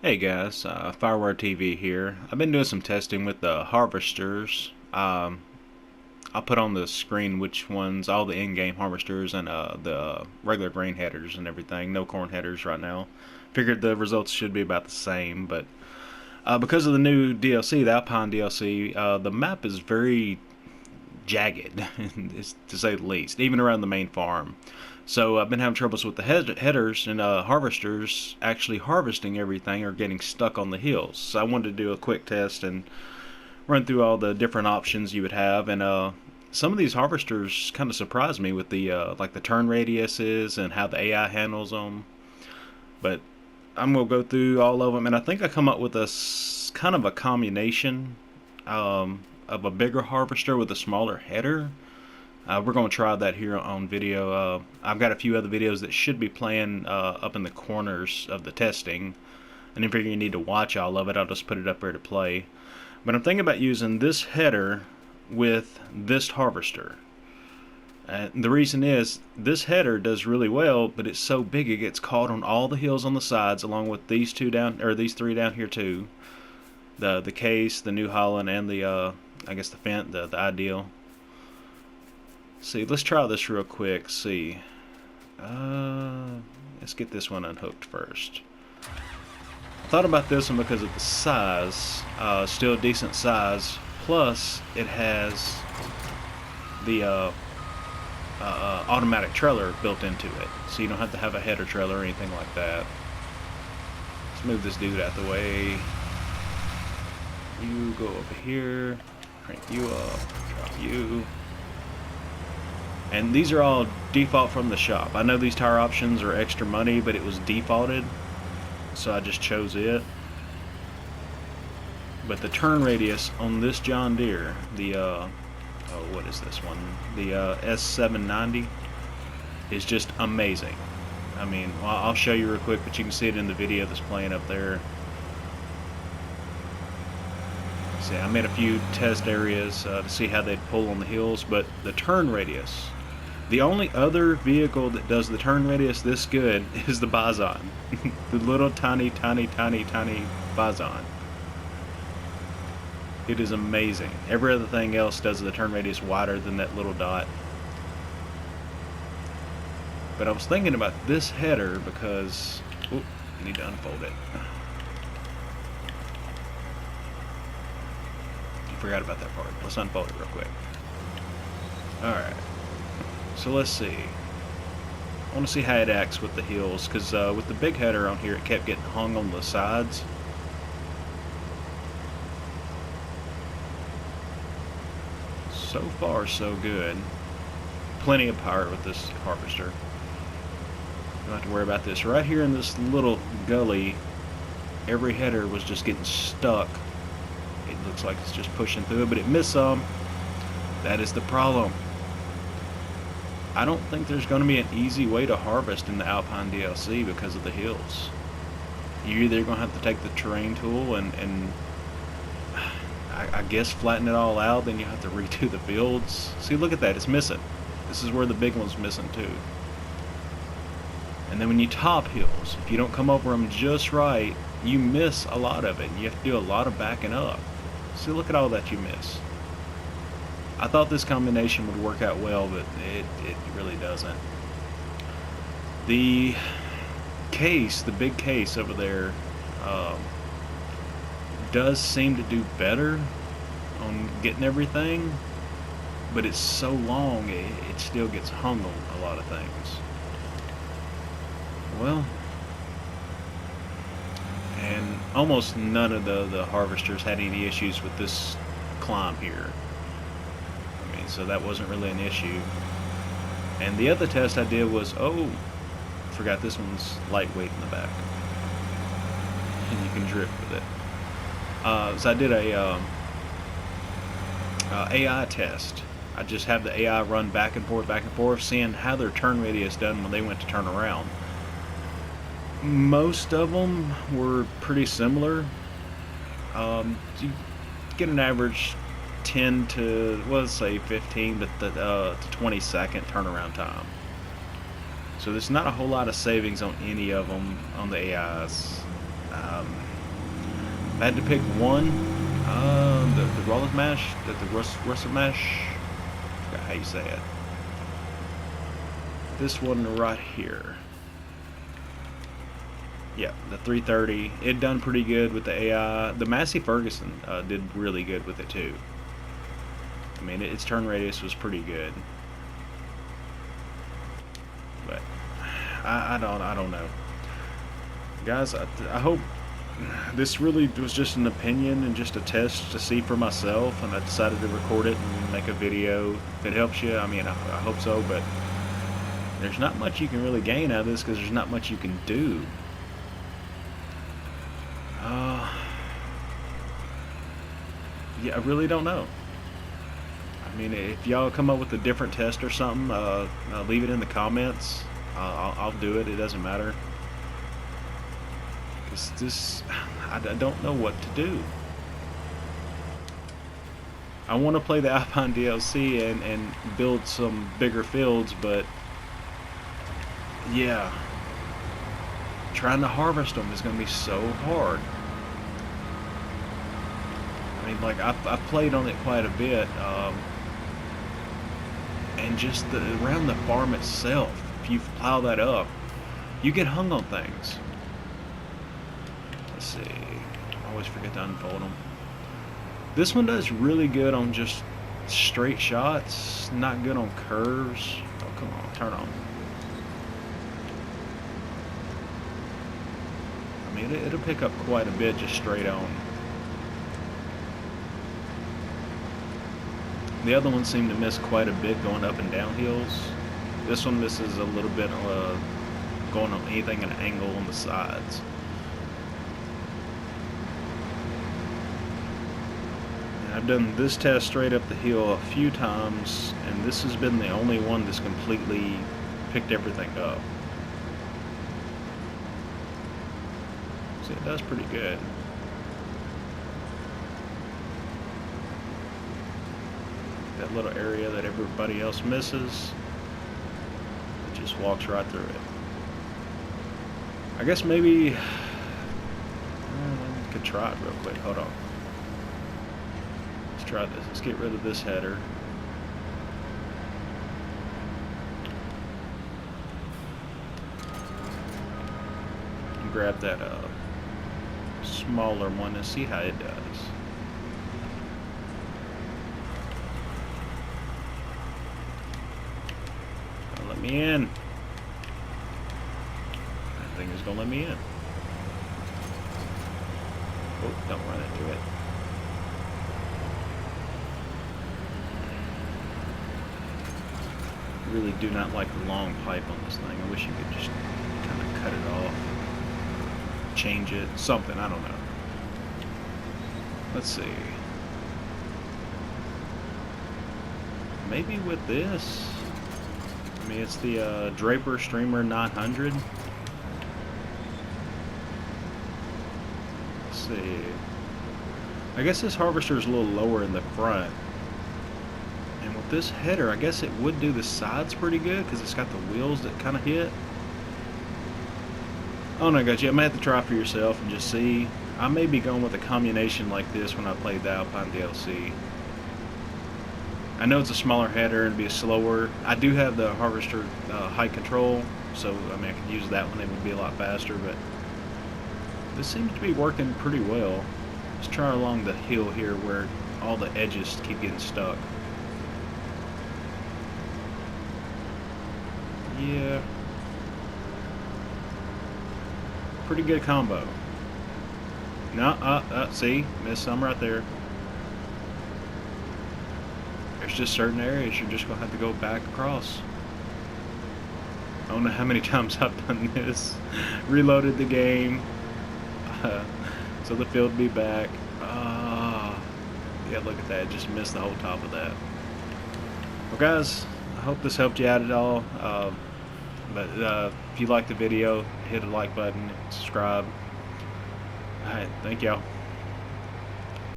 Hey guys, Fireware TV here. I've been doing some testing with the harvesters. I'll put on the screen which ones, all the in-game harvesters and the regular grain headers and everything. No corn headers right now. Figured the results should be about the same, but because of the new DLC, the Alpine DLC, the map is very jagged, to say the least, even around the main farm. So I've been having troubles with the headers and harvesters actually harvesting everything or getting stuck on the hills. So I wanted to do a quick test and run through all the different options you would have. And some of these harvesters kind of surprised me with the like the turn radiuses and how the AI handles them. But I'm gonna go through all of them, and I think I come up with a kind of a combination of a bigger harvester with a smaller header. We're going to try that here on video. I've got a few other videos that should be playing up in the corners of the testing. And if you need to watch all of it, I'll just put it up there to play. But I'm thinking about using this header with this harvester. The reason is, this header does really well, but it's so big it gets caught on all the hills on the sides, along with these two down, or these three down here too. The Case, the New Holland, and the I guess the Fent, the Ideal. See, let's try this real quick. See, let's get this one unhooked first. I thought about this one because of the size, still a decent size. Plus, it has the automatic trailer built into it, so you don't have to have a header trailer or anything like that. Let's move this dude out the way. You go over here, crank you up, drop you. And these are all default from the shop. I know these tire options are extra money, but it was defaulted, so I just chose it. But the turn radius on this John Deere, the what is this one? The S790 is just amazing. I mean, I'll show you real quick, but you can see it in the video that's playing up there. See, I made a few test areas to see how they'd pull on the hills, but the turn radius. The only other vehicle that does the turn radius this good is the Bison. The little tiny Bison. It is amazing. Every other thing else does the turn radius wider than that little dot. But I was thinking about this header because... Oop, I need to unfold it. I forgot about that part. Let's unfold it real quick. Alright. So let's see. I want to see how it acts with the hills, because with the big header on here, it kept getting hung on the sides. So far, so good. Plenty of power with this harvester. Don't have to worry about this. Right here in this little gully, every header was just getting stuck. It looks like it's just pushing through it, but it missed some. That is the problem. I don't think there's going to be an easy way to harvest in the Alpine DLC because of the hills. You're either going to have to take the terrain tool and I guess flatten it all out, then you have to redo the fields. See, look at that, it's missing. This is where the big one's missing too. And then when you top hills, if you don't come over them just right, you miss a lot of it. You have to do a lot of backing up. See, look at all that you miss. I thought this combination would work out well, but it really doesn't. The Case, the big Case over there, does seem to do better on getting everything, but it's so long, it still gets hung on a lot of things. Well, and almost none of the harvesters had any issues with this climb here. I mean, so that wasn't really an issue. And the other test I did was, oh, forgot this one's lightweight in the back. And you can drift with it. So I did a AI test. I just have the AI run back and forth, seeing how their turn radius done when they went to turn around. Most of them were pretty similar. You get an average 10 to, let's say 15 to 20 second turnaround time. So there's not a whole lot of savings on any of them on the AIs. I had to pick one. The roller mash, the Russet mash. I forgot how you say it. This one right here. Yeah, the 330. It done pretty good with the AI. The Massey Ferguson did really good with it too. I mean, its turn radius was pretty good. But I don't know, guys. I hope this really was just an opinion and just a test to see for myself, and I decided to record it and make a video. If it helps you, I mean, I hope so. But there's not much you can really gain out of this because there's not much you can do. Yeah, I really don't know. I mean, if y'all come up with a different test or something, leave it in the comments. I'll do it. It doesn't matter. Cause this, I don't know what to do. I want to play the Alpine DLC and build some bigger fields, but yeah, trying to harvest them is going to be so hard. I mean, like, I've played on it quite a bit, and just around the farm itself, if you plow that up, you get hung on things. Let's see, I always forget to unfold them. This one does really good on just straight shots, not good on curves. Oh, come on, turn on. I mean, it'll pick up quite a bit just straight on. The other one seemed to miss quite a bit going up and down hills. This one misses a little bit going on anything at an angle on the sides. And I've done this test straight up the hill a few times, and this has been the only one that's completely picked everything up. See, it does pretty good. That little area that everybody else misses, it just walks right through it. I guess maybe I could try it real quick. Hold on. Let's try this. Let's get rid of this header. And grab that smaller one and see how it does. Let me in. That thing is gonna let me in. Oh, don't run into it. I really do not like the long pipe on this thing. I wish you could just kind of cut it off, change it, something. I don't know. Let's see. Maybe with this. I mean, it's the Draper Streamer 900. Let's see. I guess this harvester is a little lower in the front. And with this header, I guess it would do the sides pretty good because it's got the wheels that kind of hit. Oh no, guys, you might have to try for yourself and just see. I may be going with a combination like this when I play the Alpine DLC. I know it's a smaller header and be slower. I do have the harvester height control, so I mean I could use that one. It would be a lot faster, but this seems to be working pretty well. Let's try along the hill here where all the edges keep getting stuck. Yeah, pretty good combo. No, see, missed some right there. There's just certain areas you're just gonna have to go back across. I don't know how many times I've done this. Reloaded the game, so the field be back. Yeah, look at that. Just missed the whole top of that. Well, guys, I hope this helped you out at all. But if you liked the video, hit a like button, subscribe. Alright, thank y'all.